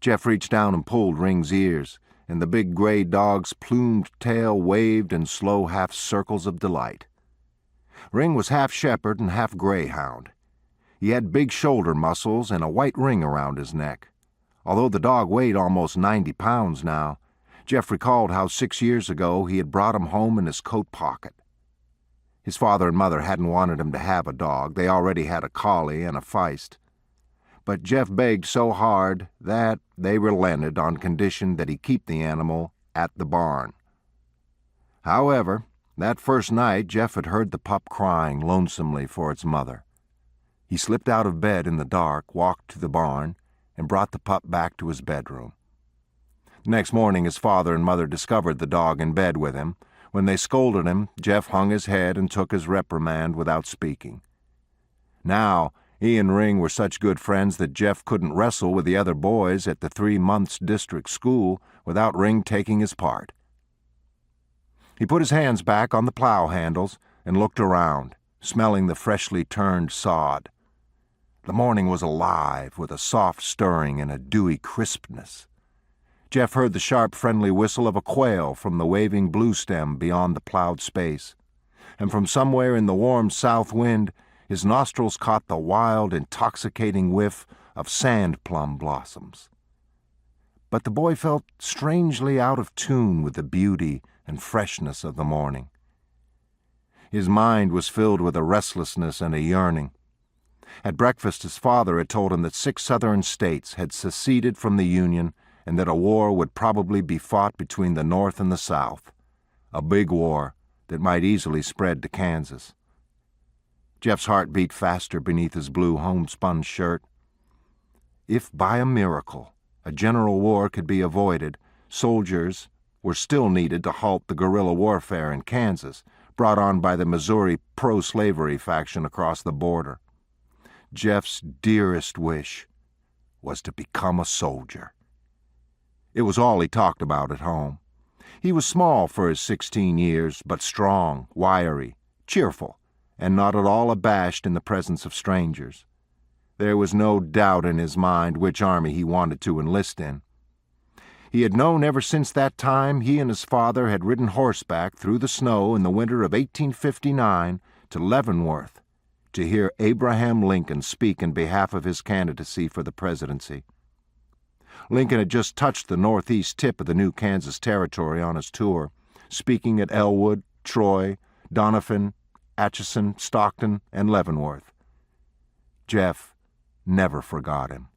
Jeff reached down and pulled Ring's ears, and the big gray dog's plumed tail waved in slow half circles of delight. Ring was half shepherd and half greyhound. He had big shoulder muscles and a white ring around his neck. Although the dog weighed almost 90 pounds now, Jeff recalled how 6 years ago he had brought him home in his coat pocket. His father and mother hadn't wanted him to have a dog. They already had a collie and a feist. But Jeff begged so hard that they relented on condition that he keep the animal at the barn. However, that first night Jeff had heard the pup crying lonesomely for its mother. He slipped out of bed in the dark, walked to the barn, and brought the pup back to his bedroom. The next morning his father and mother discovered the dog in bed with him. When they scolded him, Jeff hung his head and took his reprimand without speaking. Now, he and Ring were such good friends that Jeff couldn't wrestle with the other boys at the 3 months district school without Ring taking his part. He put his hands back on the plow handles and looked around, smelling the freshly turned sod. The morning was alive with a soft stirring and a dewy crispness. Jeff heard the sharp, friendly whistle of a quail from the waving blue stem beyond the plowed space, and from somewhere in the warm south wind his nostrils caught the wild, intoxicating whiff of sand plum blossoms. But the boy felt strangely out of tune with the beauty and freshness of the morning. His mind was filled with a restlessness and a yearning. At breakfast his father had told him that 6 southern states had seceded from the Union and that a war would probably be fought between the North and the South, a big war that might easily spread to Kansas. Jeff's heart beat faster beneath his blue homespun shirt. If by a miracle a general war could be avoided, soldiers were still needed to halt the guerrilla warfare in Kansas, brought on by the Missouri pro-slavery faction across the border. Jeff's dearest wish was to become a soldier. It was all he talked about at home. He was small for his 16 years, but strong, wiry, cheerful, and not at all abashed in the presence of strangers. There was no doubt in his mind which army he wanted to enlist in. He had known ever since that time he and his father had ridden horseback through the snow in the winter of 1859 to Leavenworth to hear Abraham Lincoln speak in behalf of his candidacy for the presidency. Lincoln had just touched the northeast tip of the new Kansas Territory on his tour, speaking at Elwood, Troy, Doniphan, Atchison, Stockton, and Leavenworth. Jeff never forgot him.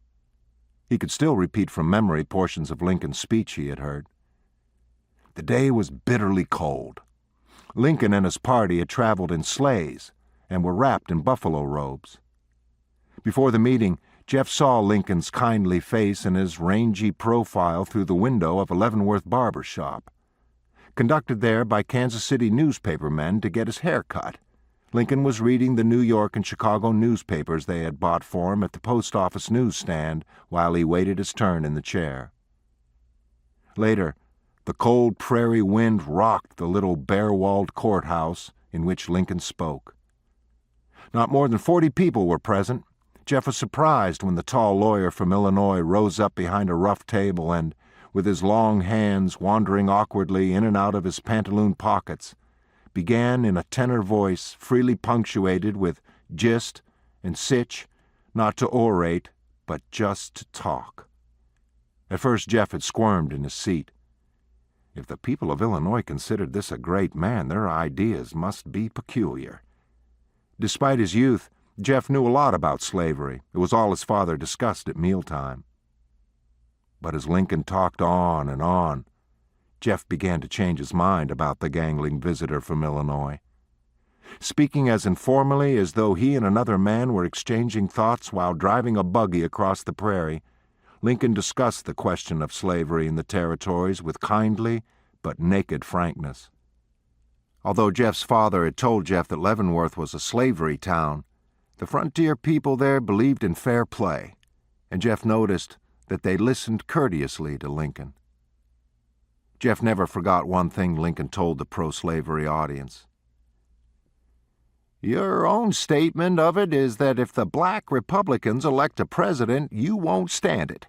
He could still repeat from memory portions of Lincoln's speech he had heard. The day was bitterly cold. Lincoln and his party had traveled in sleighs and were wrapped in buffalo robes. Before the meeting, Jeff saw Lincoln's kindly face and his rangy profile through the window of a Leavenworth barber shop. Conducted there by Kansas City newspapermen to get his hair cut, Lincoln was reading the New York and Chicago newspapers they had bought for him at the post office newsstand while he waited his turn in the chair. Later, the cold prairie wind rocked the little bare-walled courthouse in which Lincoln spoke. Not more than 40 people were present. Jeff was surprised when the tall lawyer from Illinois rose up behind a rough table and, with his long hands wandering awkwardly in and out of his pantaloon pockets, began in a tenor voice freely punctuated with gist and sitch, not to orate, but just to talk. At first Jeff had squirmed in his seat. If the people of Illinois considered this a great man, their ideas must be peculiar. Despite his youth, Jeff knew a lot about slavery. It was all his father discussed at mealtime. But as Lincoln talked on and on, Jeff began to change his mind about the gangling visitor from Illinois. Speaking as informally as though he and another man were exchanging thoughts while driving a buggy across the prairie, Lincoln discussed the question of slavery in the territories with kindly but naked frankness. Although Jeff's father had told Jeff that Leavenworth was a slavery town, the frontier people there believed in fair play, and Jeff noticed that they listened courteously to Lincoln. Jeff never forgot one thing Lincoln told the pro-slavery audience. "Your own statement of it is that if the black Republicans elect a president, you won't stand it.